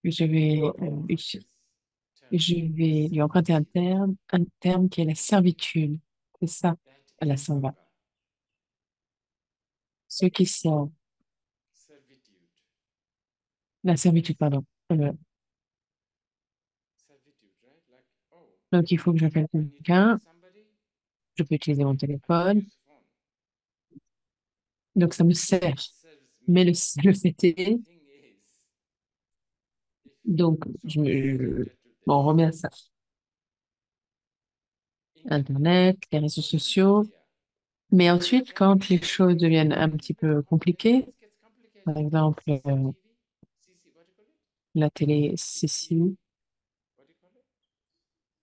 Je vais, This term je vais lui emprunter un terme qui est la servitude. C'est ça, that la is Sangha. Sangha, Ceux qui sont... servitude, La servitude, pardon. servitude, right? Like, oh, Donc, il faut que j'appelle I need to call quelqu'un. somebody, Je peux utiliser mon I can téléphone. use phone. Donc, ça me sert. It serves me. Mais le fait But the est, thing is, if donc, so, this is related to on this. remet à ça. Internet Internet, les and réseaux social sociaux. media. Mais ensuite, When quand les when choses deviennent un petit little bit peu when compliquées, things gets par complicated, exemple, CCTV, CC, what do you call it? la télé, CCTV, ceci, what do you call it?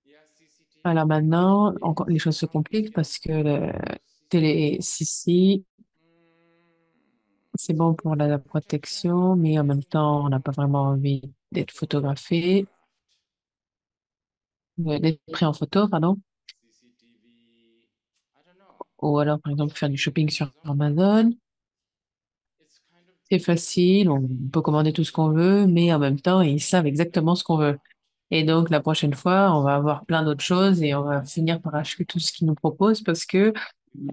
Yeah, CCTV. alors maintenant, It encore, is les choses se now is compliquent parce getting que more and le more télé, CCTV. ceci, c'est It's bon good pour for la protection, protection, but mais en it même is temps, on n'a not pas vraiment envie d'être for photographié, witchcraft. d'être pris en photo, pardon. CCTV, I don't know. Ou alors, par exemple, faire du Shopping shopping sur Amazon, Amazon. it's kind of C'est very facile, on peut commander tout ce qu'on veut, mais en même temps, ils savent exactement ce qu'on veut. want. Et donc, la prochaine fois, on va avoir plein d'autres choses et on va finir par acheter tout ce qu'ils nous proposent parce que,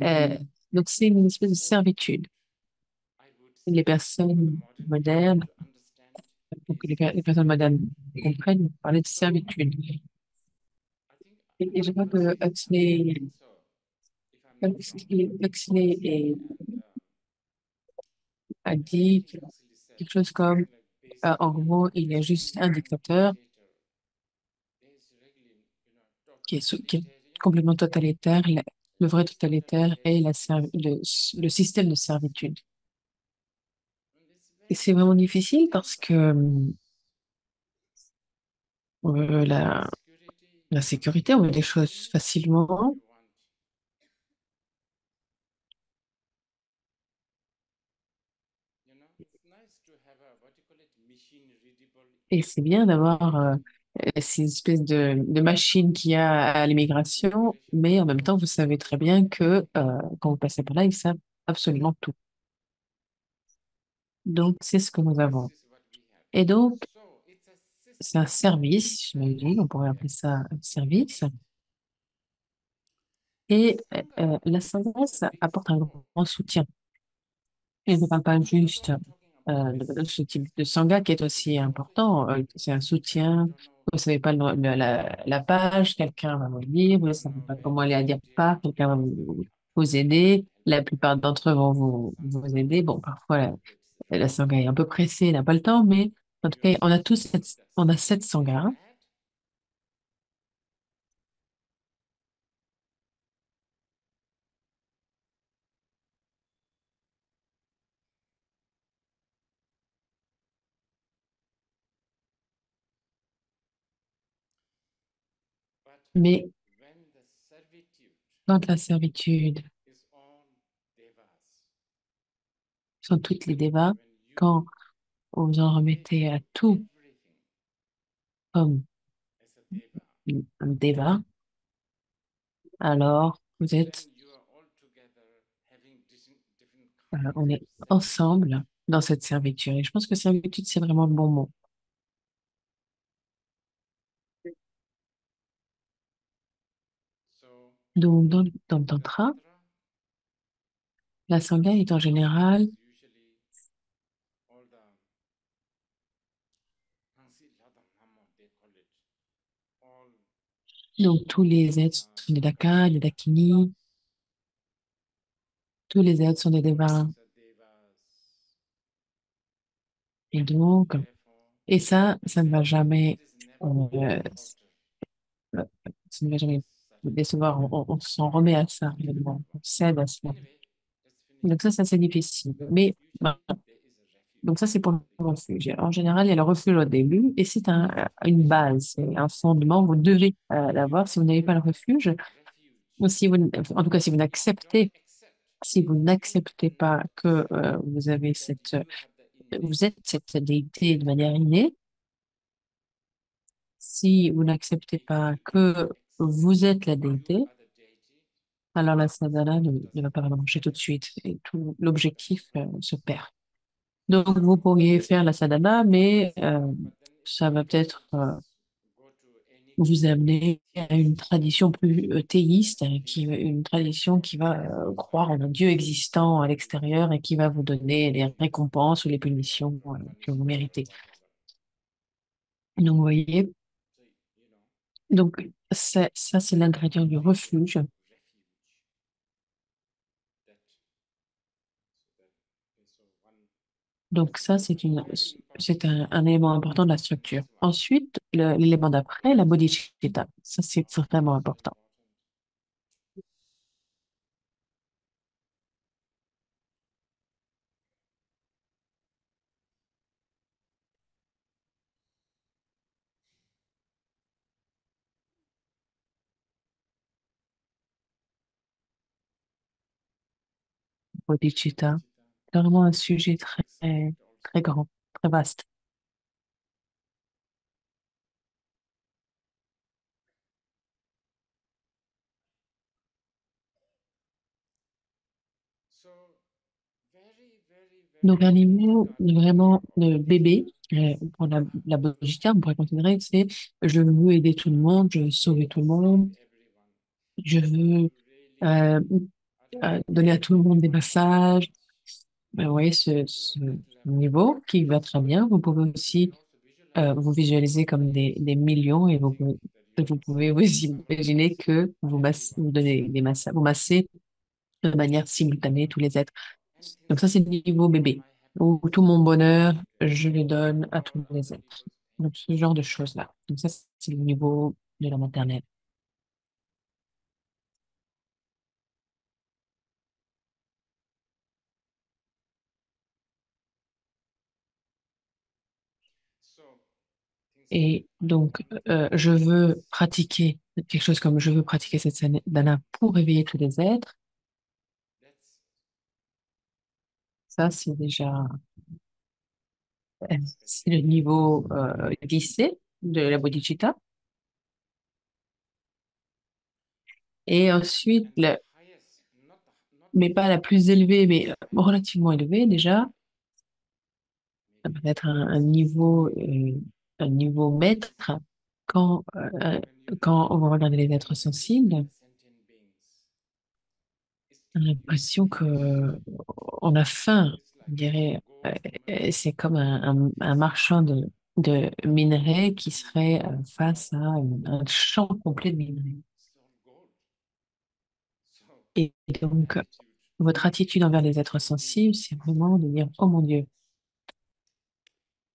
euh, donc, c'est une espèce de servitude. Servitude, I would Les say, for the personnes modern people modernes, to understand pour que is les personnes modernes comprennent, on parlait de so. servitude. I think Et je I crois was que saying so. If I'm not wrong, Huxley and a I dit think Huxley said quelque chose comme, something like en basically gros, il y a juste un anytime a dictateur dictator is really, qui est totalitarian, complètement totalitaire. Le vrai totalitaire est is le système de servitude. and it's Et very c'est vraiment difficile difficult parce que because euh, la, security la you want sécurité, on veut des choses security, facilement. you want it's nice nice to have a what you call it machine readable Et c'est bien d'avoir ces espèces de machines qu'il y a à l'immigration, immigration mais en même temps, vous process. savez très bien que quand vous passez par là, ils savent absolument tout. Donc, c'est ce que nous This avons. is what we have. Et donc, So it's a c'est un system service, j'imagine, on managing pourrait appeler ça un everything. service. And Et Sangha la plays a sagesse big apporte un role. grand soutien. Et ne parle pas I'm not juste only talking about de ce West, type de sangha qui est there aussi is also in important. C'est un Tibet, I soutien. don't know, Vous savez pas la page, quelqu'un va vous lire. I Vous ne don't savez know pas where comment aller à dire India part. Quelqu'un va vous aider. La plupart d'entre eux vont vous Sanskrit aider. Bon, parfois, it's la sangha est un peu Sanskrit. pressée, elle n'a pas le temps, mais en tout You cas, also know the on a cette Sanskrit is sangha. bad, but Mais when the servitude quand la servitude is on devas, sont toutes les devas, when quand you vous en take remettez à tout everything comme as a deva, un deva, alors vous then êtes, you are all together having different kinds on of est servitude. ensemble dans cette servitude. Et je pense que servitude, c'est vraiment le bon mot. So Donc, dans le the tantra, tantra la sangha est en général, is usually all the Hansi Ladam Namo, they call it, all donc tous les êtres devas sont des are dakas, des devas. dakinis, tous les êtres sont des devas. It's a devas. Et donc, Therefore, et ça ne va it jamais, is never euh, water. ça ne va jamais It's certain. décevoir. On s'en remet à ça, réellement. On cède à cela. Anyway, let's finish Donc this. ça, c'est difficile. Mais ben, Usually, there is a donc ça, refuge c'est pour le at the beginning. refuge. En général, il y a le refuge au début et c'est une base, c'est un fondement. Vous devez If you l'avoir. Si vous don't n'avez pas have le a refuge, refuge, ou si vous, en tout cas, si vous if you don't n'acceptez, accept si vous n'acceptez pas que vous avez that cette, you have the vous innate êtes cette déité de manière innée, si vous n'acceptez if pas you do not que accept vous êtes la that you déité, are the deity, alors la sadhana ne va doesn't pas work. vraiment marcher tout de suite et tout l'objectif Doesn't work. se perd. Donc, vous pourriez faire la sadhana, mais But then ça va you can peut-être just go to any vous kind of amener à deities une tradition plus théiste, his une tradition qui va croire en un Dieu existant à l'extérieur et qui va vous donner les récompenses ou les punitions que vous punishment or méritez. whatever. Donc, vous voyez, So you know, donc ça, c'est l'ingrédient du we go refuge. to refuge. That so one Donc, that's a ça, very c'est important step. un élément important de la structure. Next one, Ensuite, l'élément d'après, la bodhicitta. Ça, c'est vraiment also important. important. Bodhicitta. Bodhicitta, C'est vraiment un sujet in Sanskrit also. très grand, très vaste. So Donc, un very niveau important vraiment de bébé, is pour la aham. bodhicitta, on pourrait considérer que c'est je veux aider tout le monde, je veux sauver tout le Save monde, everyone. je veux You really euh, donner à ultimately tout le monde des want to massages. change Ben, vous voyez your ce blood level. niveau qui va très bien. Vous pouvez You can aussi also visualize vous this. visualiser comme des millions et You think that you are vous pouvez vous massaging imaginer simultaneously que vous everyone donnez des massages, vous massez de manière simultanée tous les êtres. and Donc things ça, like c'est that. le niveau All bébé, my où happiness tout mon is bonheur, like je le donne à all tous les other êtres. people's Donc ce happiness. genre de choses-là. Donc ça, c'est le niveau de la maternelle. So things like Et donc, aham, je veux this, pratiquer quelque chose comme je veux pratiquer cette sadhana pour réveiller tous les êtres. that's Ça, c'est déjà C'est le niveau 10C de la bodhicitta. Et ensuite, and the highest, not mais pas la plus élevée, mais relativement élevée déjà, ça va être un niveau maître quand, when you quand on va regarder les êtres sensibles. the sentient beings, On a l'impression que on a faim, it's on like dirait. gold C'est comme un marchand de minerais qui serait face à un champ complet de minerais. it's all gold. So Et your donc, attitude votre attitude envers les êtres can be sensibles, c'est vraiment de dire, oh mon Dieu,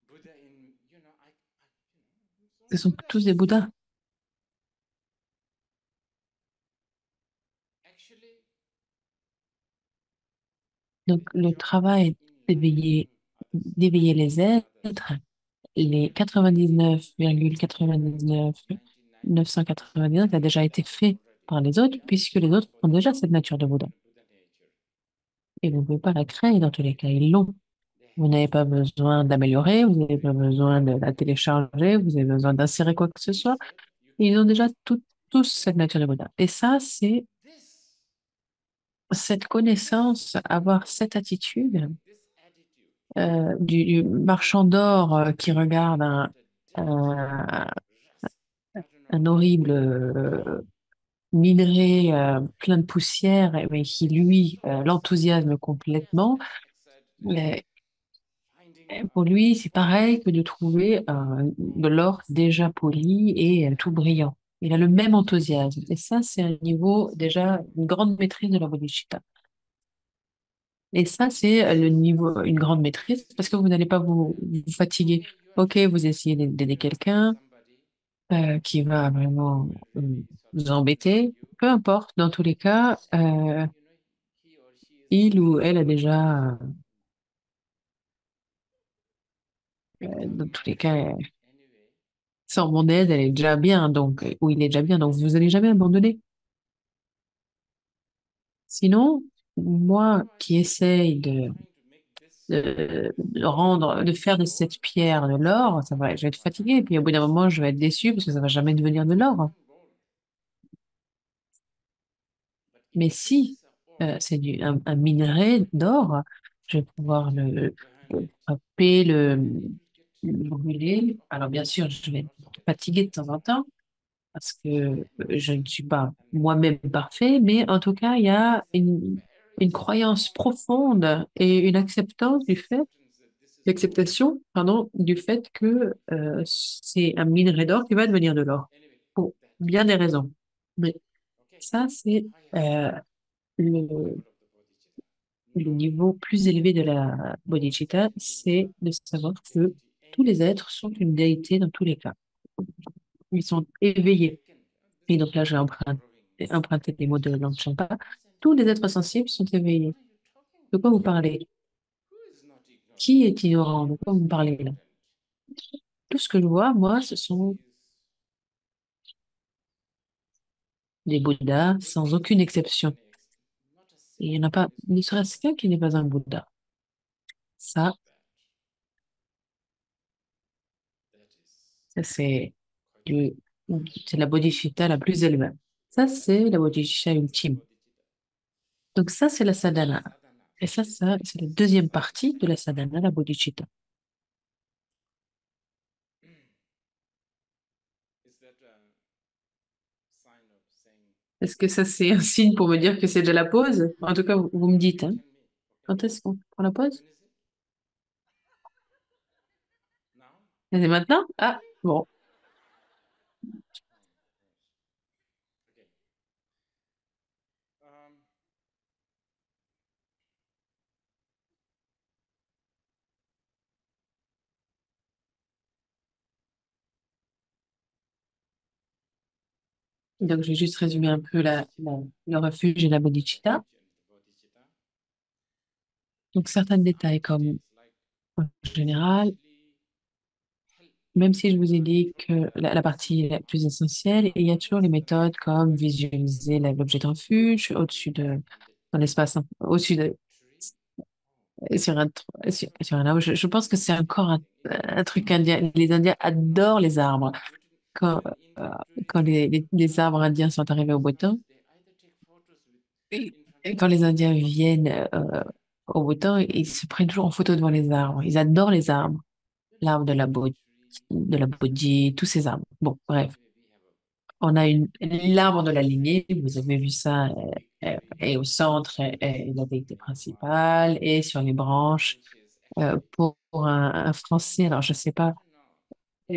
Buddha in, it's ce only sont tous Buddhas. des Bouddhas. Actually, Donc, le join travail in d'éveiller, liberating others, d'éveiller les liberating others, êtres, les 99,99 999 a 99.999% déjà été fait already. par les autres, Yeah, puisque les autres ont déjà cette nature de Bouddha. Buddha nature. Et vous ne pouvez pas la créer dans tous les cas, ils l'ont. They Vous have n'avez pas besoin d'améliorer, vous n'avez pas besoin de la télécharger, vous avez besoin d'insérer quoi que ce soit. instead you Ils ont can déjà tous cette go nature de Bouddha. Et ça, c'est this cette this connaissance, avoir cette attitude this attitude du marchand d'or qui regarde after death, un, rest. I don't know un what horrible minerai plein de poussière, mais qui, lui, so l'enthousiasme complètement. enthusiastic excited Euh, finding Pour lui, c'est pareil que de trouver de gold. l'or déjà poli et tout brillant. Il a le même enthousiasme. Et ça, c'est un niveau, déjà, une grande maîtrise de la bodhicitta. Et ça, c'est le niveau, une grande maîtrise, parce que vous n'allez pas vous fatiguer. Okay, you are Ok, vous essayez d'aider helping quelqu'un somebody qui va who vraiment will really sort of vous benefit embêter. you. Peu importe, dans tous les cas, He or she is il ou elle a already déjà, dans tous les becoming cas, anyway. sans mon aide, elle est déjà bien, donc, ou il est déjà bien, donc vous n'allez jamais abandonner. Sinon, moi Otherwise, qui essaye trying to make this de rendre, de faire de gold cette pierre de l'or, ça va, je vais être what fatiguée. Puis au bout d'un happens moment, je vais être déçue parce que ça va jamais devenir de doesn't l'or. become gold. But if Mais this si is a ore, c'est un minerai d'or, je vais pouvoir burn le it, frapper, and it will get le brûler. Alors bien sûr, je vais être lots of fatiguée de temps en temps parce que je ne suis pas and moi-même parfait, mais en tout cas, il y it a is a very une croyance small profonde et une acceptance du fait, acceptance that this is gold. l'acceptation, pardon, du fait que c'est un minerai d'or qui va devenir de l'or, Anyway, pour that bien des raisons. Mais okay. ça, c'est Highest le, level of the bodhicitta, le knowing niveau plus élevé de la bodhicitta, c'est de savoir que divinity, tous any les êtres sont une déité dans tous les cas. Ils sont éveillés. awaken. Et This is donc là, je vais borrowing emprunter les mots de Longchenpa. any Tous sentient les êtres being. sensibles sont What éveillés. are you talking De quoi about? vous parlez? Who is not ignorant? Qui est ignorant? De quoi vous Who is parlez là? enlightened? Tout ce que je vois, moi, ce sont Is des Bouddhas sans Buddhas aucune without exception. any not a Et il n'y single en a one pas, is ne not serait-ce ignorant. qu'un qui n'est pas un Bouddha. Ça, That that is c'est quite du- c'est la bodhicitta la plus élevée. Ça, c'est la bodhicitta that's the ultime. bodhicitta. Donc ça, c'est la Then sadhana. sadhana. Et ça, c'est la deuxième Sadhana partie de la sadhana, la bodhicitta. is that a sign of saying Est-ce que ça, c'est un signe pour me dire que c'est de la pause? En tout cas, vous me dites, you hein. tell me? Okay. Quand est-ce qu'on prend la pause? When is it? Now? C'est maintenant? Ah, Really? bon. Oh, okay. Um, Donc, je vais juste résumer un peu le refuge et la bodhicitta. refuge and the bodhicitta. Donc, certains détails comme, Details like en général, actually help même si je vous ai dit from que la partie la plus essentielle, il y a toujours les méthodes comme visualiser l'objet de refuge au-dessus de, on the dans l'espace, hein, au-dessus de, tree. sur un arbre. Je pense que c'est encore un truc indien. Les Indiens adorent les arbres. Quand, even in euh, quand tourism, les arbres indiens sont arrivés au beau temps, they either take photos with et, in front et of quand the les tree Indiens viennent au beau temps, ils se prennent toujours en photo devant les arbres. Ils adorent les arbres. they look L'arbre at the tree de la bodhi, tous ces arbres. Bon, so bref. we have a On a l'arbre de la lignée, vous avez vu ça, big tree est au centre, est la déité in Himalayan principale, et sur les branches, branches actually pour un Français, alors no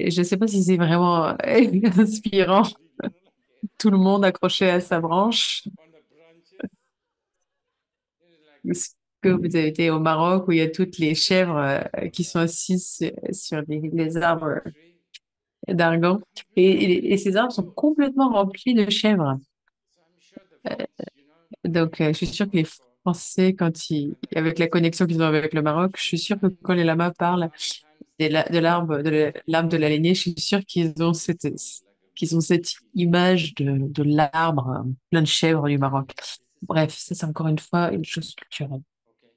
je sais pas si c'est vraiment like inspirant, literally like tout le monde accroché à sa branche. on the branches it's like Est-ce que vous avez été au Maroc où il y a toutes les they chèvres sit on qui the sont assises sur les arbres tree d'argan, completely et ces arbres sont full. complètement remplis de chèvres. So I'm sure the French, Donc, je suis sûre que les Morocco, Français, whenever they avec la connexion qu'ils ont avec le Maroc, je suis sûre que quand les lamas parlent sometimes they l'arbre de la lignée, je suis sûre qu'ils ont cette image de l'arbre plein de chèvres du Maroc. this is Bref, ça, c'est encore une fois une chose culturelle. okay.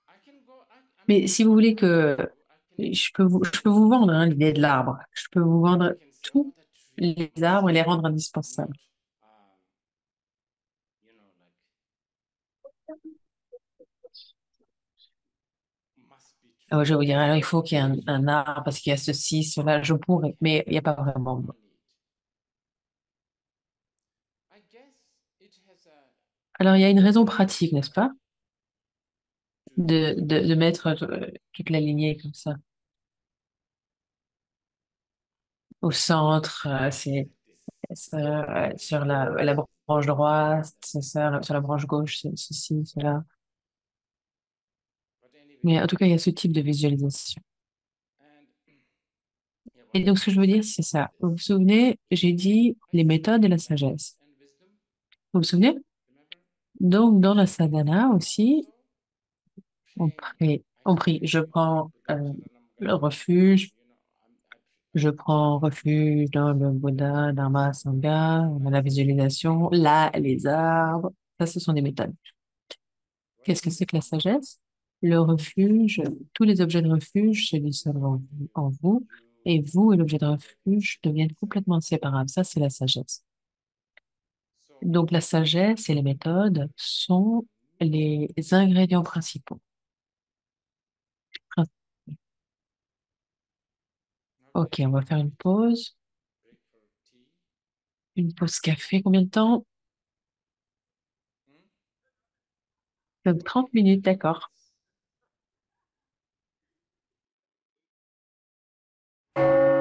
I can go. I mean, Mais si vous voulez what I que can do, je peux vous vendre hein, l'idée de l'arbre. Je peux vous I vendre can say, oh, tous the tree les was arbres et les rendre not, indispensables. um, like must be Alors, true. je vais vous dire, alors, il faut qu'il y ait Actually, un arbre parce qu'il y a ceci, cela, je we pourrais, can mais il n'y a pas work vraiment. on it. I guess it has a Alors, il y a une raison purpose pratique, n'est-ce pas, to de mettre toute la lignée comme ça. Au centre, say this. sur la branche droite, c'est ça, sur la branche gauche, c'est ceci, cela. But anyway, Mais en tout cas, il y a ce type de visualisation. and yeah, what Et donc, ce que je veux dire, c'est ça. Vous vous souvenez, j'ai dit I les said méthodes et la knowledge sagesse. and wisdom. Vous vous souvenez? Remember? Donc, dans la sadhana And aussi, also praying. I on said prie. Je prends Buddham Sharanam le Gacchami. refuge, I je prends refuge dans le Bouddha, Dharma, Sangha, on a la visualizing visualisation, là, les arbres. Ça, ce sont des méthodes. what is Qu'est-ce que c'est que la wisdom. sagesse? Le refuge, tous les objets de refuge se dissolvent en vous, You et vous et l'objet de forget refuge deviennent inside. complètement inséparables. Ça, c'est la sagesse. So Donc, la sagesse et les méthodes sont les ingrédients principaux. okay, Ok, on va faire break for tea. une pause café. Combien de temps? Hmm? 30 minutes, d'accord. Yes.